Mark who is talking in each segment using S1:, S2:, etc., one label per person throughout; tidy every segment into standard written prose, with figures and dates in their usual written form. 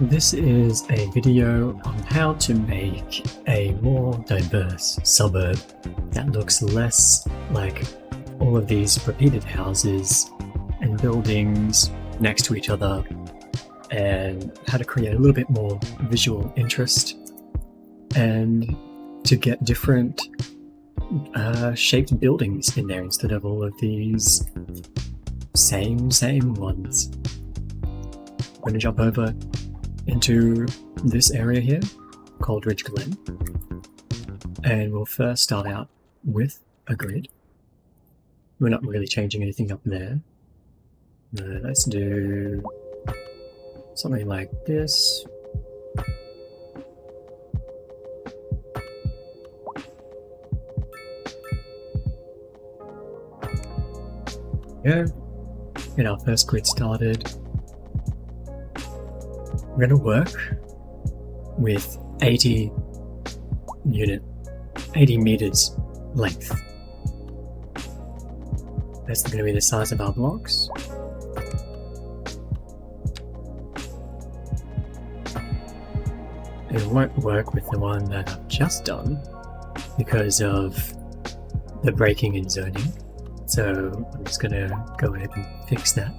S1: This is a video on how to make a more diverse suburb that looks less like all of these repeated houses and buildings next to each other, and how to create a little bit more visual interest and to get different shaped buildings in there instead of all of these same ones. I'm going to jump over into this area here, Coldridge Glen, and we'll first start out with a grid. We're not really changing anything up there. Let's do something like this. Yeah, get our first grid started. We're going to work with 80 meters length. That's going to be the size of our blocks. It won't work with the one that I've just done because of the breaking and zoning. So I'm just going to go ahead and fix that.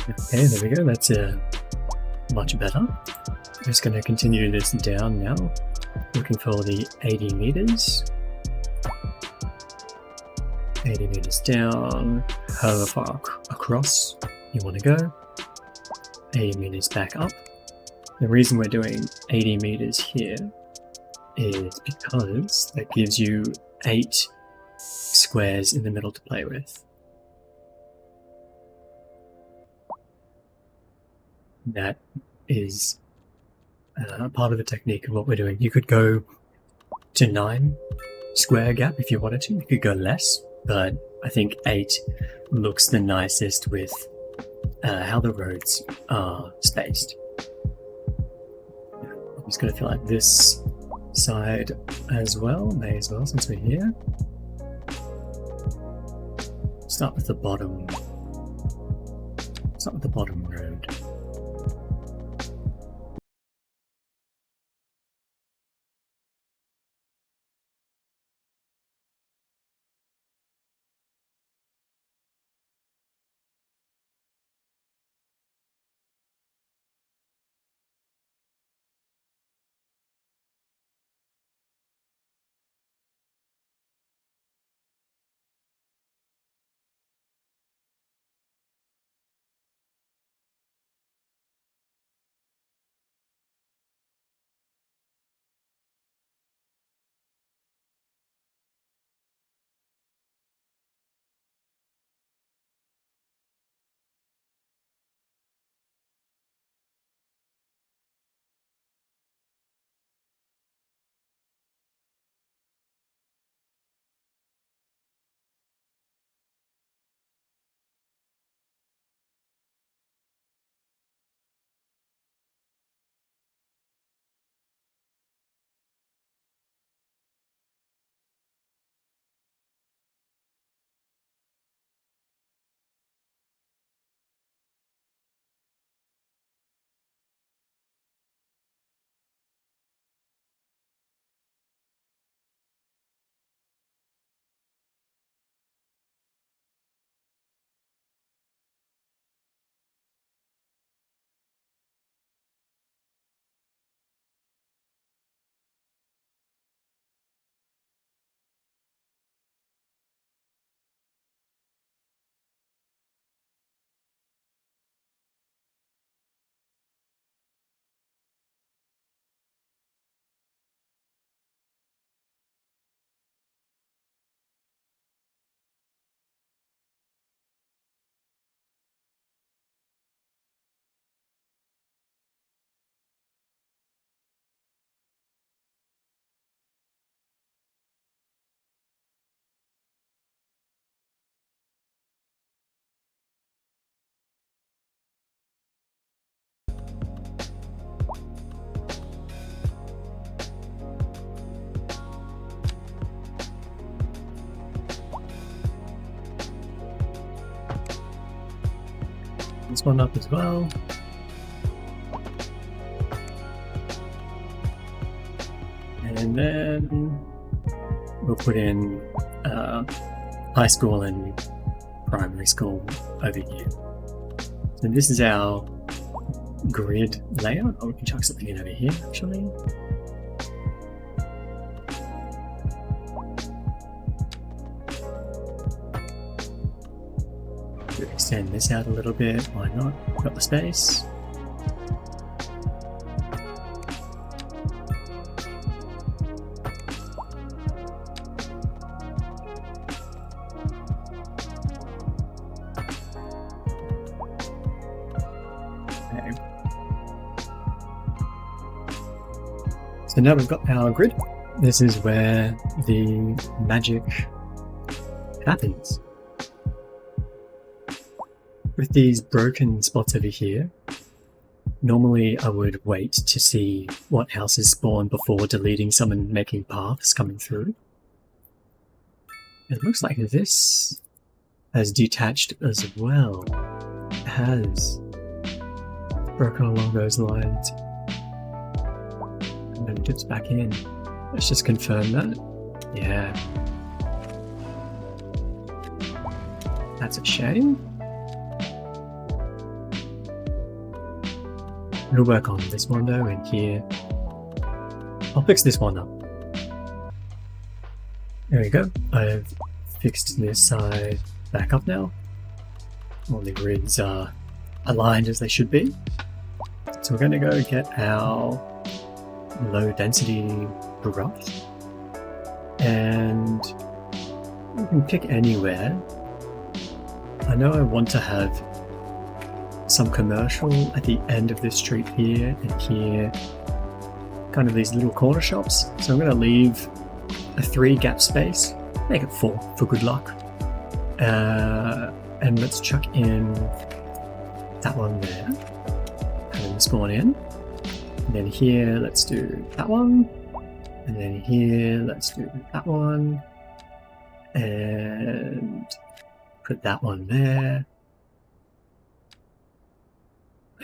S1: Okay, there we go. That's much better. I'm just going to continue this down now, looking for the 80 meters. 80 meters down, however far across you want to go. 80 meters back up. The reason we're doing 80 meters here is because that gives you 8 squares in the middle to play with. That is part of the technique of what we're doing. You could go to 9 square gap if you wanted to. You could go less, but I think 8 looks the nicest with how the roads are spaced. I'm just going to fill out this side as well, may as well since we're here. Start with the bottom. Start with the bottom road. This one up as well. And then we'll put in high school and primary school over here. So this is our grid layout. Oh, we can chuck something in over here actually. Extend this out a little bit, why not? Got the space. Okay. So now we've got our grid. This is where the magic happens. With these broken spots over here, normally I would wait to see what houses spawn before deleting some and making paths coming through. It looks like this has detached as well. It has broken along those lines. And then dips back in. Let's just confirm that. Yeah. That's a shame. We'll work on this one though, and here. I'll fix this one up. There we go. I've fixed this side back up now. All the grids are aligned as they should be. So we're going to go get our low density brush. And we can pick anywhere. I know I want to have some commercial at the end of this street here and here, kind of these little corner shops. So I'm going to leave a 3 gap space, make it 4 for good luck, and let's chuck in that one there, have them spawn in, and then here let's do that one, and then here let's do that one, and put that one there.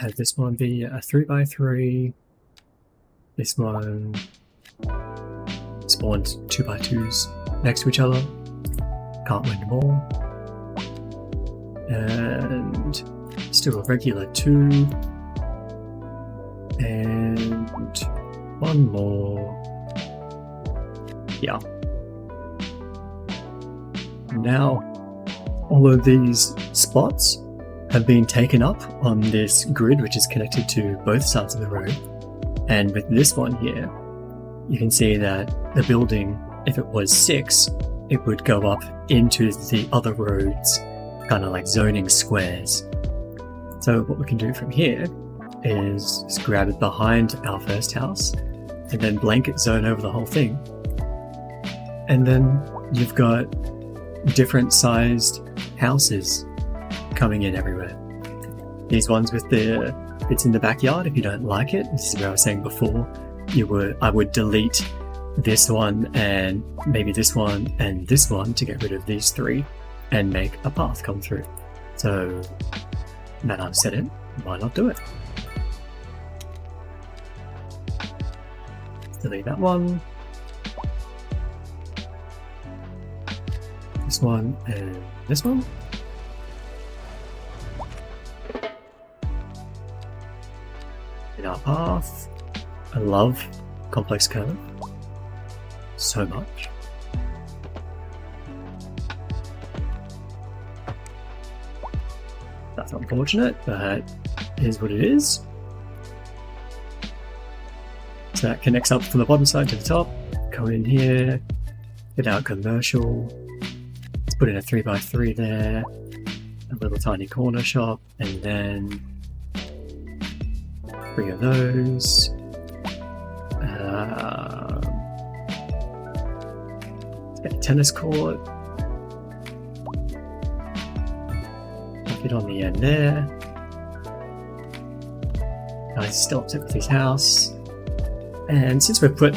S1: Have this one be a 3x3. This one spawned 2x2s next to each other. Can't win them all. And still a regular 2. And one more. Yeah. Now, all of these spots have been taken up on this grid, which is connected to both sides of the road. And with this one here, you can see that the building, if it was 6, it would go up into the other roads, kind of like zoning squares. So what we can do from here is just grab it behind our first house and then blanket zone over the whole thing. And then you've got different sized houses coming in everywhere. These ones with the bits in the backyard, if you don't like it, this is where I was saying before, I would delete this one and maybe this one and this one to get rid of these 3 and make a path come through. So now I've said it, why not do it? Delete that one, this one, and this one. In our path, I love complex curve so much. That's unfortunate, but it is what it is. So that connects up from the bottom side to the top. Come in here, get out commercial. Let's put in a 3x3 there, a little tiny corner shop, and then 3 of those. Let's get a tennis court. Put it on the end there. Guy's still upset with his house. And since we've put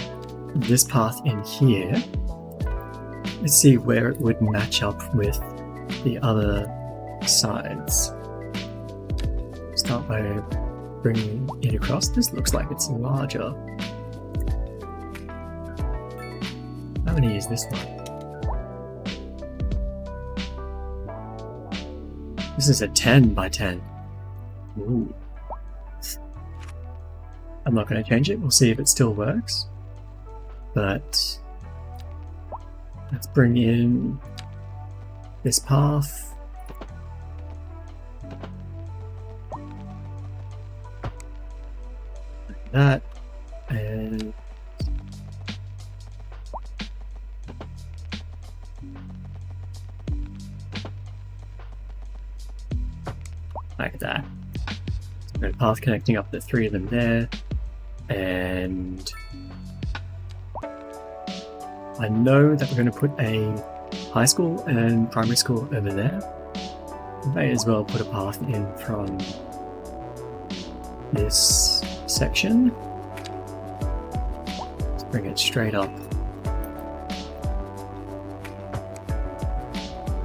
S1: this path in here, let's see where it would match up with the other sides. Start by bringing it across. This looks like it's larger. many is this one? This is a 10 by 10. Ooh. I'm not going to change it. We'll see if it still works. But let's bring in this path. Like that. And like that. So we've got a path connecting up the three of them there. And I know that we're going to put a high school and primary school over there. We may as well put a path in from this section. Let's bring it straight up.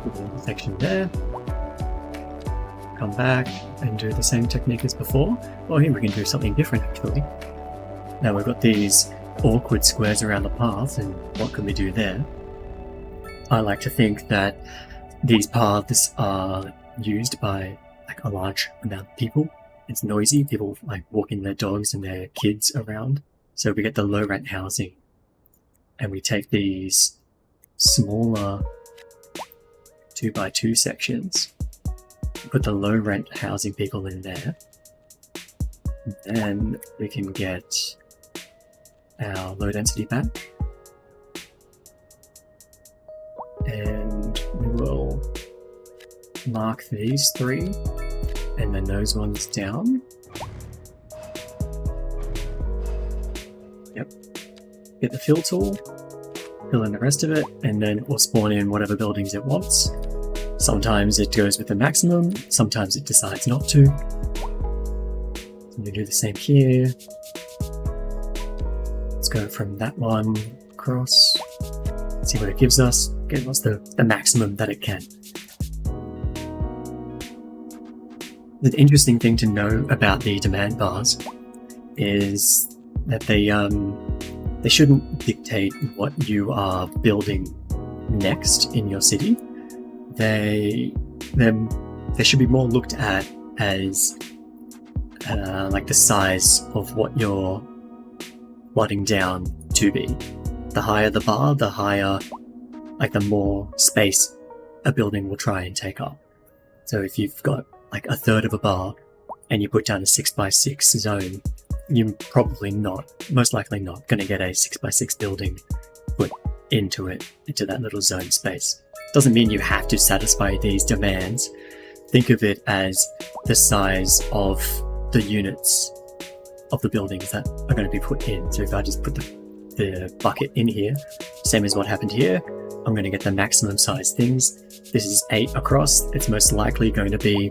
S1: Put the section there. Come back and do the same technique as before. Well, here we can do something different actually. Now we've got these awkward squares around the path, and what can we do there? I like to think that these paths are used by like a large amount of people. It's noisy, people like walking their dogs and their kids around. So we get the low rent housing, and we take these smaller 2x2 sections, put the low rent housing people in there, and then we can get our low density back, and we will mark these three and then those ones down. Yep. Get the fill tool, fill in the rest of it, and then it will spawn in whatever buildings it wants. Sometimes it goes with the maximum, sometimes it decides not to. So we do the same here. Let's go from that one across, see what it gives us. Give us the maximum that it can. The interesting thing to know about the demand bars is that they shouldn't dictate what you are building next in your city. They should be more looked at as like the size of what you're flooding down to be. The higher the bar, the higher, like the more space a building will try and take up. So if you've got like a third of a bar and you put down a 6x6 zone, you're probably not, most likely not, going to get a 6x6 building put into it, into that little zone space. Doesn't mean you have to satisfy these demands. Think of it as the size of the units of the buildings that are going to be put in. So if I just put the bucket in here, same as what happened here, I'm going to get the maximum size things. This is 8 across. It's most likely going to be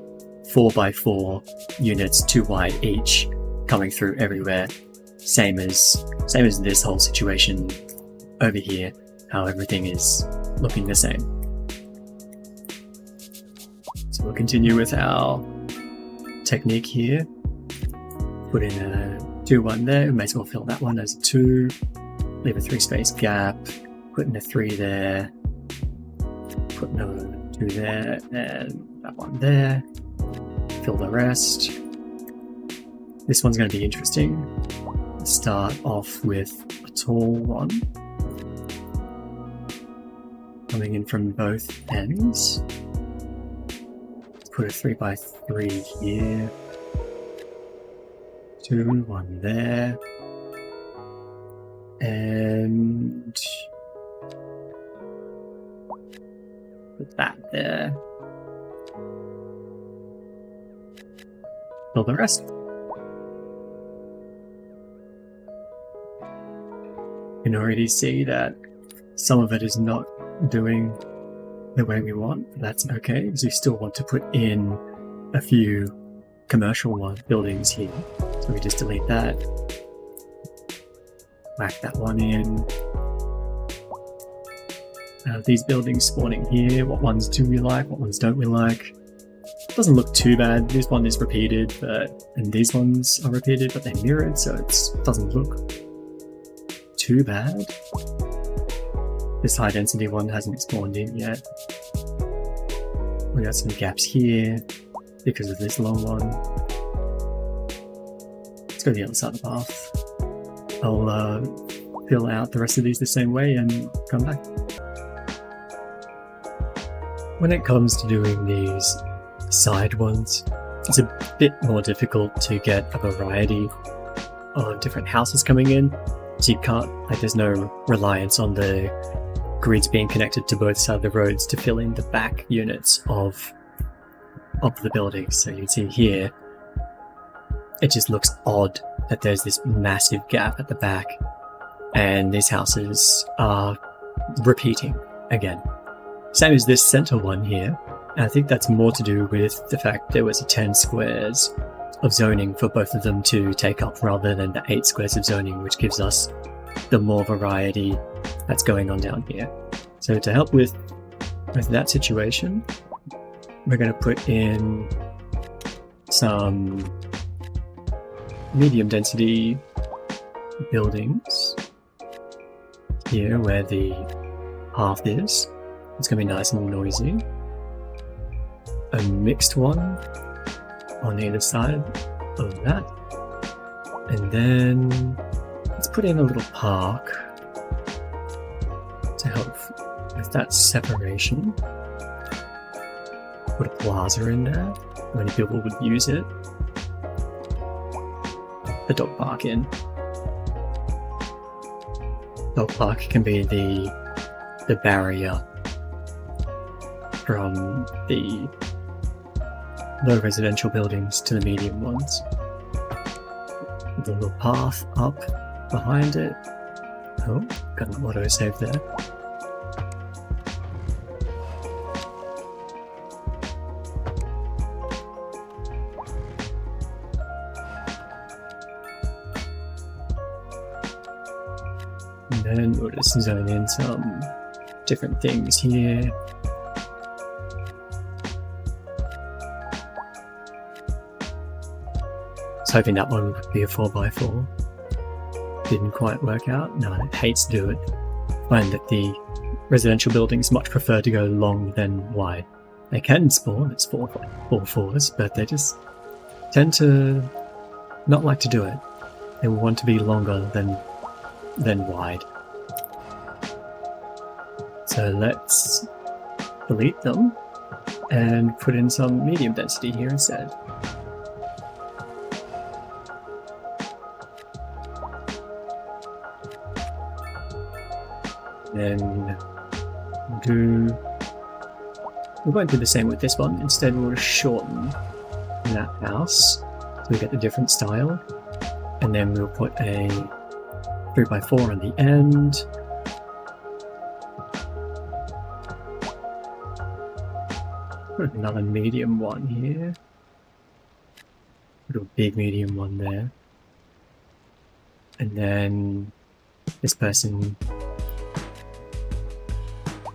S1: 4x4 units, 2 wide each, coming through everywhere. Same as this whole situation over here, how everything is looking the same. So we'll continue with our technique here. Put in a 2-1 there, we may as well fill that one as a 2, leave a 3 space gap, put in a 3 there, put another 2 there, and that one there, fill the rest. This one's going to be interesting. Start off with a tall one, coming in from both ends. Put a 3x3 here. 2, 1 there, and put that there. Fill the rest. You can already see that some of it is not doing the way we want. That's okay, because we still want to put in a few commercial buildings here. So we just delete that, whack that one in. These buildings spawning here, what ones do we like, what ones don't we like? Doesn't look too bad. This one is repeated, and these ones are repeated, but they're mirrored, so it doesn't look too bad. This high density one hasn't spawned in yet. We got some gaps here because of this long one. Let's go to the other side of the path. I'll fill out the rest of these the same way and come back. When it comes to doing these side ones, it's a bit more difficult to get a variety of different houses coming in. So you can't, like, there's no reliance on the grids being connected to both sides of the roads to fill in the back units of the buildings. So you can see here, it just looks odd that there's this massive gap at the back and these houses are repeating again. Same as this center one here. And I think that's more to do with the fact there was a 10 squares of zoning for both of them to take up rather than the 8 squares of zoning, which gives us the more variety that's going on down here. So to help with that situation, we're going to put in some medium density buildings here where the path is. It's going to be nice and noisy. A mixed one on either side of that. And then let's put in a little park to help with that separation. Put a plaza in there. Many people would use it. The dog park in. Dog park can be the barrier from the low residential buildings to the medium ones. The little path up behind it. Oh, got an autosave there. And then we'll just zone in some different things here. I was hoping that one would be a 4x4. Didn't quite work out. No, it hates to do it. I find that the residential buildings much prefer to go long than wide. They can spawn, it's 4x4s, but they just tend to not like to do it. They want to be longer than wide. So let's delete them and put in some medium density here instead. Then we won't do the same with this one. Instead, we'll just shorten that house so we get the different style, and then we'll put a 3x4 on the end. Put another medium one here. Put a big medium one there, and then this person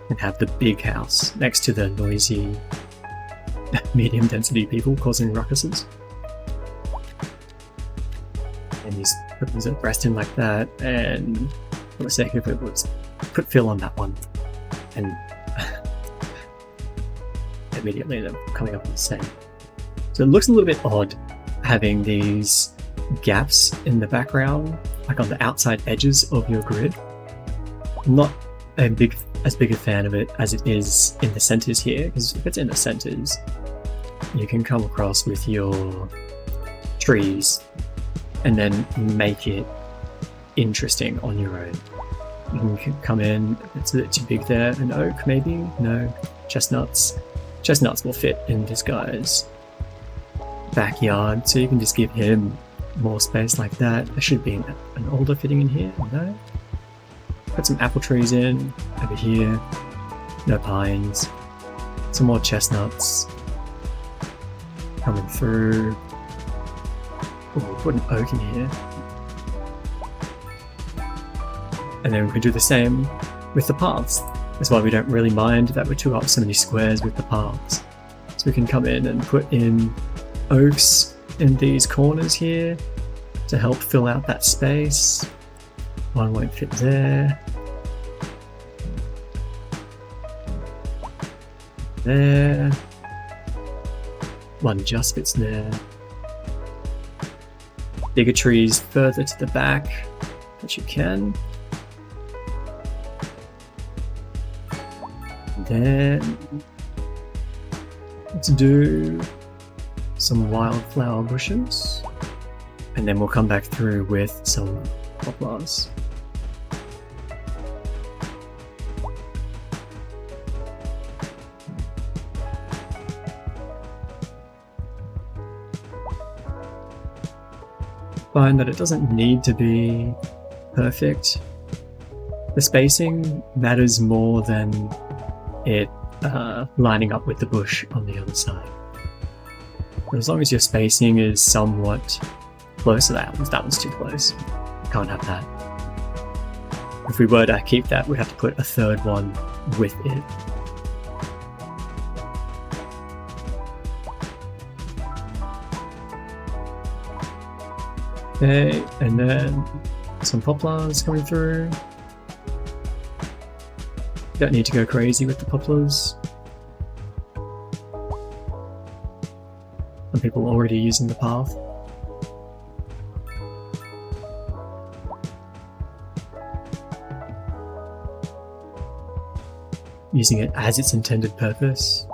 S1: and have the big house next to the noisy medium density people causing ruckuses. And just put these rest in like that, and for the sake of it, let's put fill on that one. And immediately they're coming up with the same. So it looks a little bit odd having these gaps in the background, like on the outside edges of your grid. I'm not as big a fan of it as it is in the centers here, because if it's in the centers, you can come across with your trees and then make it interesting on your own. You can come in, it's a bit too big there, an oak maybe? No, chestnuts. Chestnuts will fit in this guy's backyard, so you can just give him more space like that. There should be an alder fitting in here, no? Put some apple trees in over here, no pines, some more chestnuts coming through. Oh, we'll put an oak in here. And then we can do the same with the paths. That's why we don't really mind that we took up so many squares with the paths. So we can come in and put in oaks in these corners here to help fill out that space. One won't fit there. there. One just fits there. Bigger trees further to the back, which you can. Then let's do some wildflower bushes, and then we'll come back through with some poplars. Find that it doesn't need to be perfect. The spacing matters more than it lining up with the bush on the other side. But as long as your spacing is somewhat close to that one's too close. Can't have that. If we were to keep that, we'd have to put a third one with it. Okay, and then some poplars coming through. Don't need to go crazy with the poplars. Some people already using the path. Using it as its intended purpose.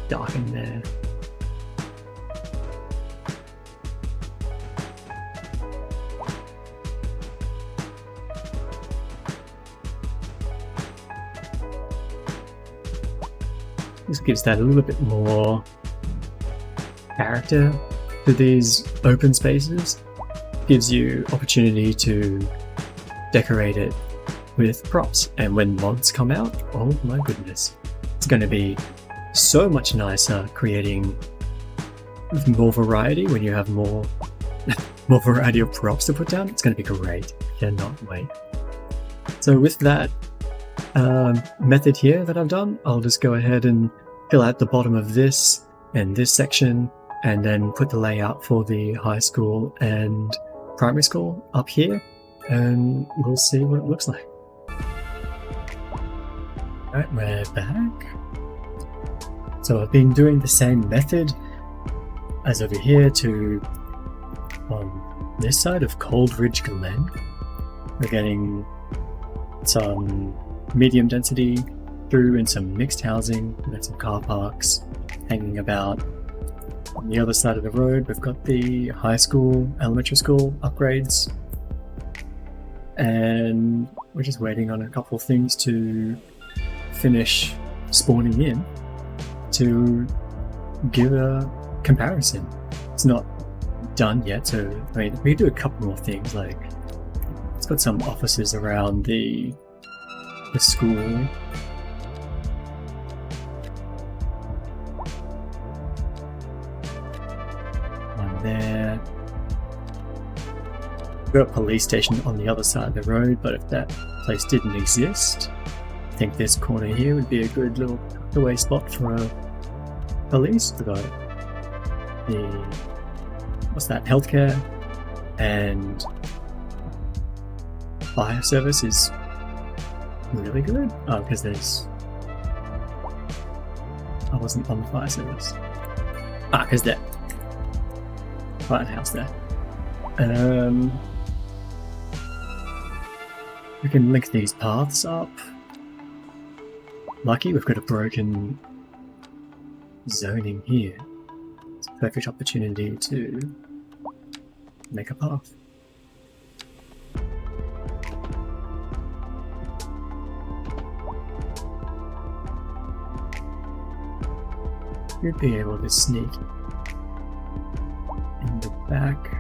S1: Dark in there. This gives that a little bit more character to these open spaces. Gives you opportunity to decorate it with props, and when mods come out, oh my goodness, it's going to be so much nicer creating more variety when you have more variety of props to put down. It's going to be great. Cannot wait. So with that method here that I've done, I'll just go ahead and fill out the bottom of this and this section, and then put the layout for the high school and primary school up here, and we'll see what it looks like. Alright, we're back. So I've been doing the same method as over here to on this side of Cold Ridge Glen. We're getting some medium density through and some mixed housing, and then some car parks hanging about. On the other side of the road, we've got the high school, elementary school upgrades, and we're just waiting on a couple of things to finish spawning in to give a comparison. It's not done yet, so I mean, we can do a couple more things, like it's got some offices around the school. One there. We've got a police station on the other side of the road, but if that place didn't exist, I think this corner here would be a good little away spot for a police. We've got the, what's that, healthcare and fire service is really good. Oh, because there's, I wasn't on the fire service. Ah, because there, firehouse there. We can link these paths up. Lucky we've got a broken zoning here. It's a perfect opportunity to make a path. You'd be able to sneak in the back.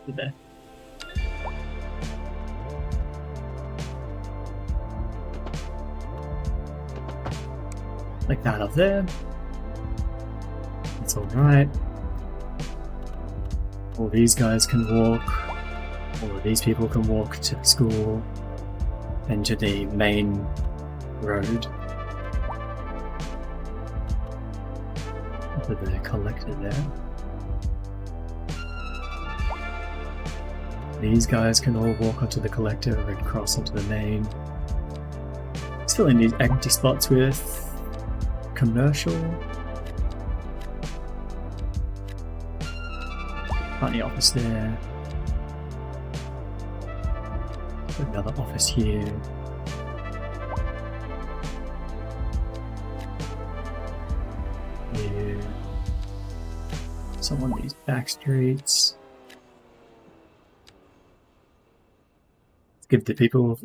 S1: There. Like that up there. That's alright. All these guys can walk. All of these people can walk to school and to the main road. To the collector there. These guys can all walk onto the collector and cross onto the main. Let's fill in these empty spots with commercial. Tiny office there. Put another office here. Here. Some on these back streets. Let's give the people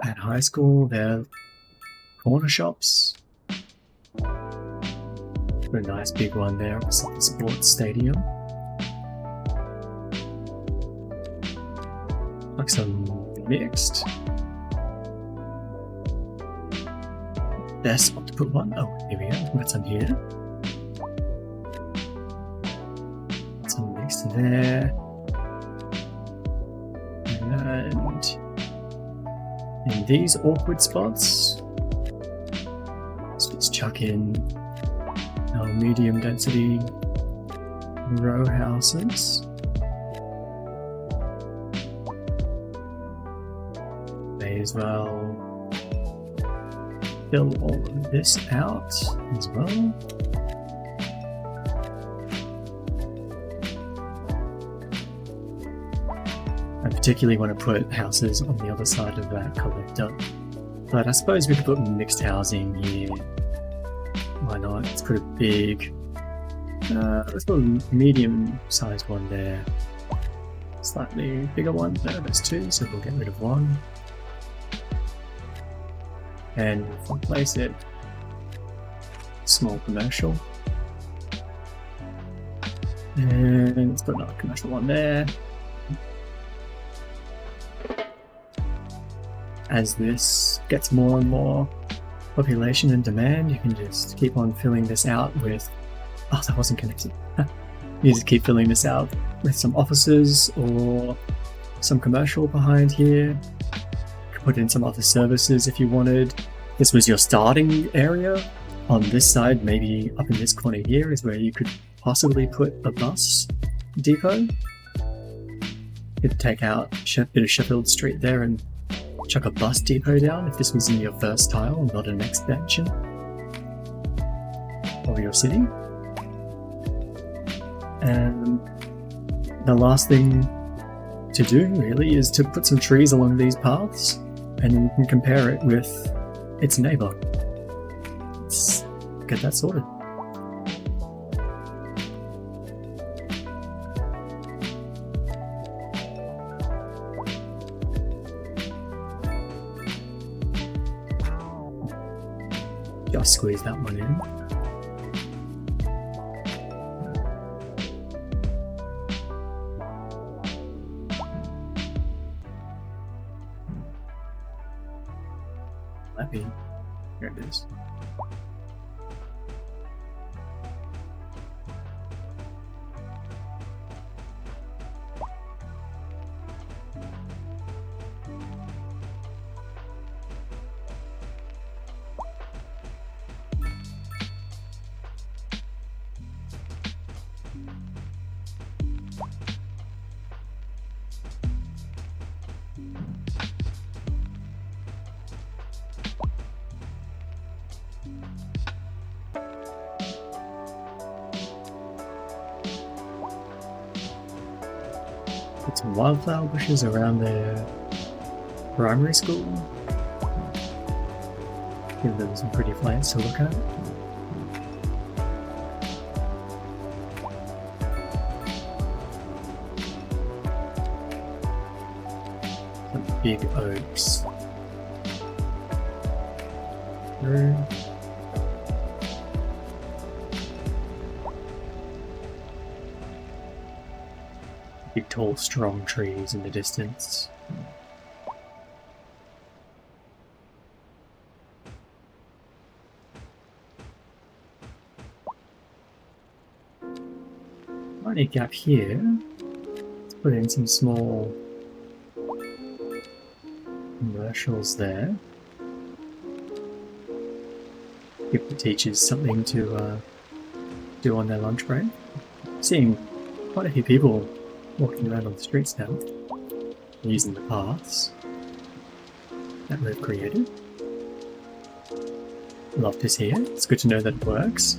S1: at high school their corner shops. Put a nice big one there beside the sports stadium. Like some mixed. There's spot to put one. Oh, here we go. We've got some here. Some mixed there. And in these awkward spots, let's chuck in our medium density row houses. May as well fill all of this out as well. I particularly want to put houses on the other side of that collector, but I suppose we could put mixed housing here. Why not? Let's put a big, let's put a medium-sized one there. Slightly bigger one. No, there's two, so we'll get rid of one. And replace it. Small commercial. And let's put another commercial one there. As this gets more and more population and demand, you can just keep on filling this out with... Oh, that wasn't connected. You just keep filling this out with some offices or some commercial behind here. Put in some other services if you wanted. This was your starting area. On this side, maybe up in this corner here, is where you could possibly put a bus depot. You could take out a bit of Sheffield Street there and chuck a bus depot down if this was in your first tile, not an expansion of your city. And the last thing to do really is to put some trees along these paths, and then you can compare it with its neighbour. Let's get that sorted. Just squeeze that one in. Happy. Here it is. Put some wildflower bushes around their primary school. Give them some pretty plants to look at. Some big oaks. Through. Big, tall, strong trees in the distance. Tiny gap here. Let's put in some small commercials there. Give the teachers something to do on their lunch break. Seeing quite a few people walking around on the streets now. using the paths that we've created. Love to see it. It's good to know that it works.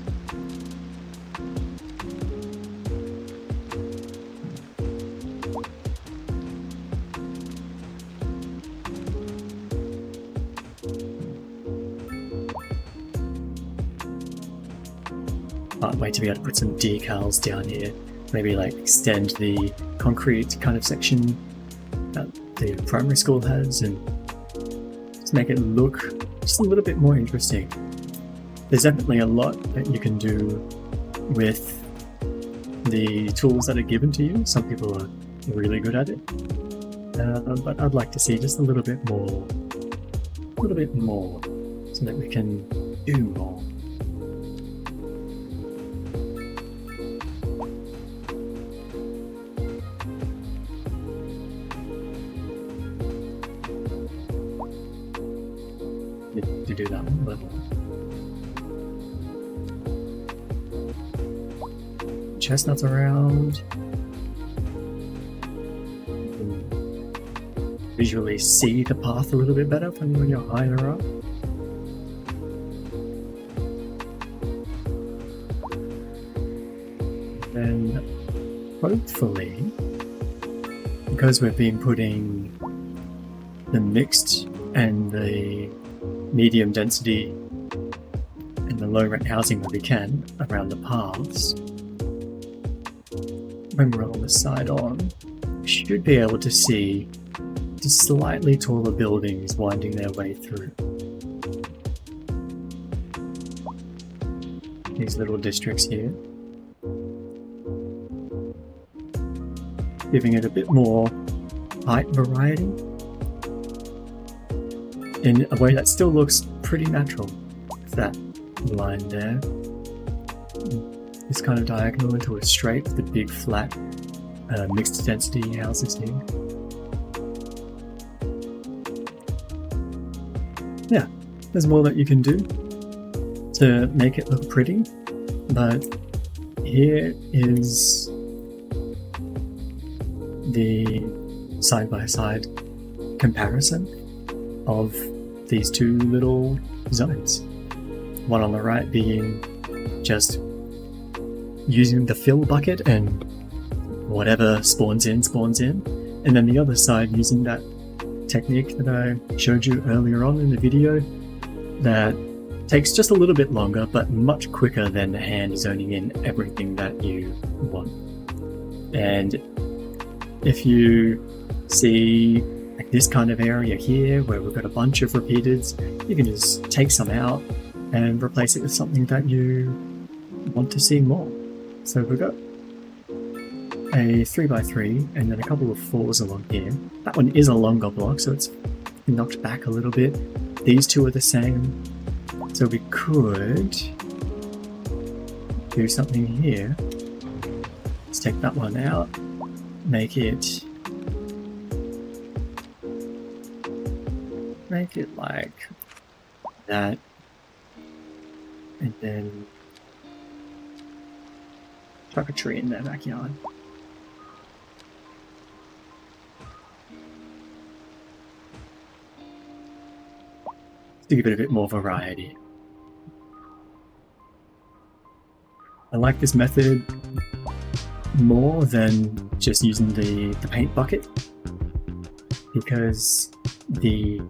S1: Can't wait to be able to put some decals down here. Maybe like extend the concrete kind of section that the primary school has and just make it look just a little bit more interesting. There's definitely a lot that you can do with the tools that are given to you. Some people are really good at it, but I'd like to see just a little bit more, so that we can do more. To do that one, but chestnuts around. You can visually see the path a little bit better when you're higher up. Then hopefully, because we've been putting the mixed and the medium density and the low rent housing where we can around the paths, when we're on the side on, we should be able to see the slightly taller buildings winding their way through these little districts here, giving it a bit more height variety in a way that still looks pretty natural. That line there, this kind of diagonal into a straight with the big flat mixed density houses here. Yeah, there's more that you can do to make it look pretty, but here is the side-by-side comparison of these two little zones. One on the right being just using the fill bucket and whatever spawns in, and then the other side using that technique that I showed you earlier on in the video that takes just a little bit longer but much quicker than hand zoning in everything that you want. And if you see like this kind of area here where we've got a bunch of repeateds, you can just take some out and replace it with something that you want to see more. So we've got a 3x3 and then a couple of 4s along here. That one is a longer block, so it's knocked back a little bit. These two are the same, so we could do something here. Let's take that one out, make it like that, and then chuck a tree in their backyard. To give it a bit more variety. I like this method more than just using the paint bucket, because the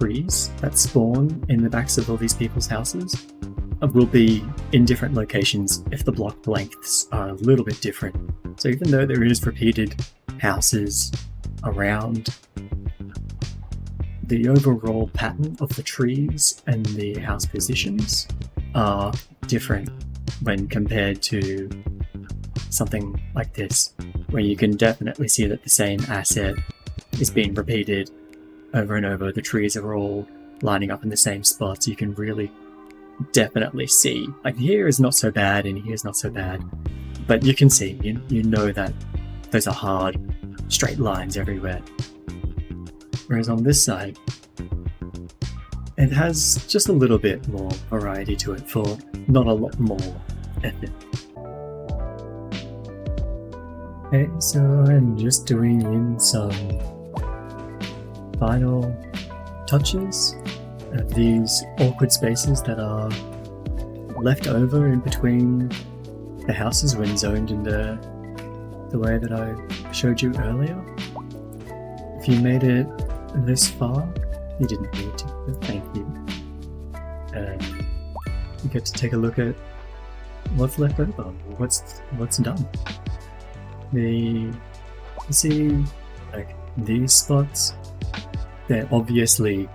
S1: trees that spawn in the backs of all these people's houses will be in different locations if the block lengths are a little bit different. So even though there is repeated houses around, the overall pattern of the trees and the house positions are different when compared to something like this, where you can definitely see that the same asset is being repeated over and over. The trees are all lining up in the same spots. You can really definitely see, like, here is not so bad and here is not so bad, but you can see, you know that those are hard straight lines everywhere. Whereas on this side, it has just a little bit more variety to it for not a lot more effort. Okay, so I'm just doing in some final touches of these awkward spaces that are left over in between the houses when zoned in the way that I showed you earlier. If you made it this far, you didn't need to, but thank you. You get to take a look at what's left over, what's done. You see, like, these spots, they're obviously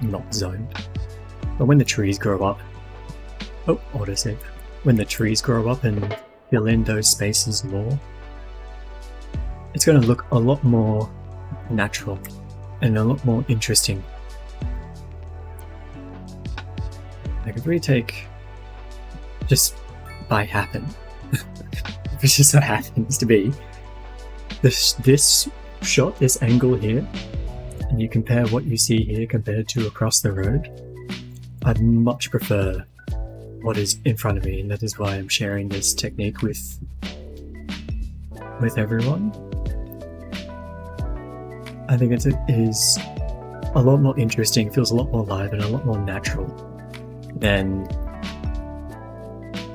S1: not zoned. But when the trees grow up, autosave. When the trees grow up and fill in those spaces more, it's going to look a lot more natural and a lot more interesting. Like if we take, just by happen, which just so happens to be, this shot, this angle here, and you compare what you see here compared to across the road, I'd much prefer what is in front of me, and that is why I'm sharing this technique with everyone. I think it is a lot more interesting, feels a lot more live and a lot more natural than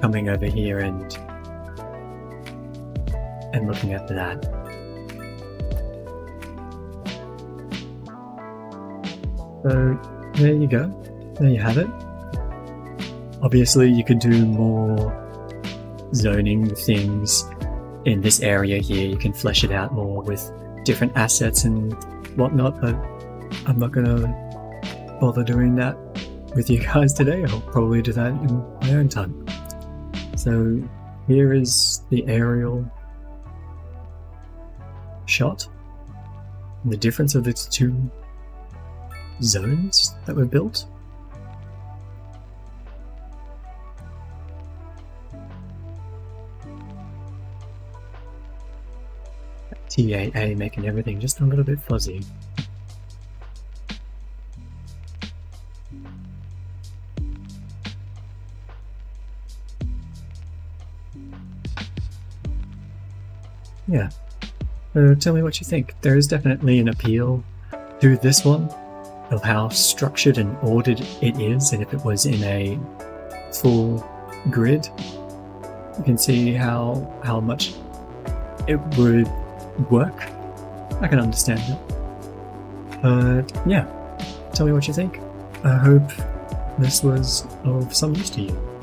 S1: coming over here and looking at that. So there you go. There you have it. Obviously you could do more zoning things in this area here. You can flesh it out more with different assets and whatnot, but I'm not gonna bother doing that with you guys today. I'll probably do that in my own time. So here is the aerial shot. And the difference of the two zones that were built. TAA making everything just a little bit fuzzy. Yeah, so tell me what you think. There is definitely an appeal to this one, of how structured and ordered it is, and if it was in a full grid, you can see how much it would work. I can understand it. But yeah, tell me what you think. I hope this was of some use to you.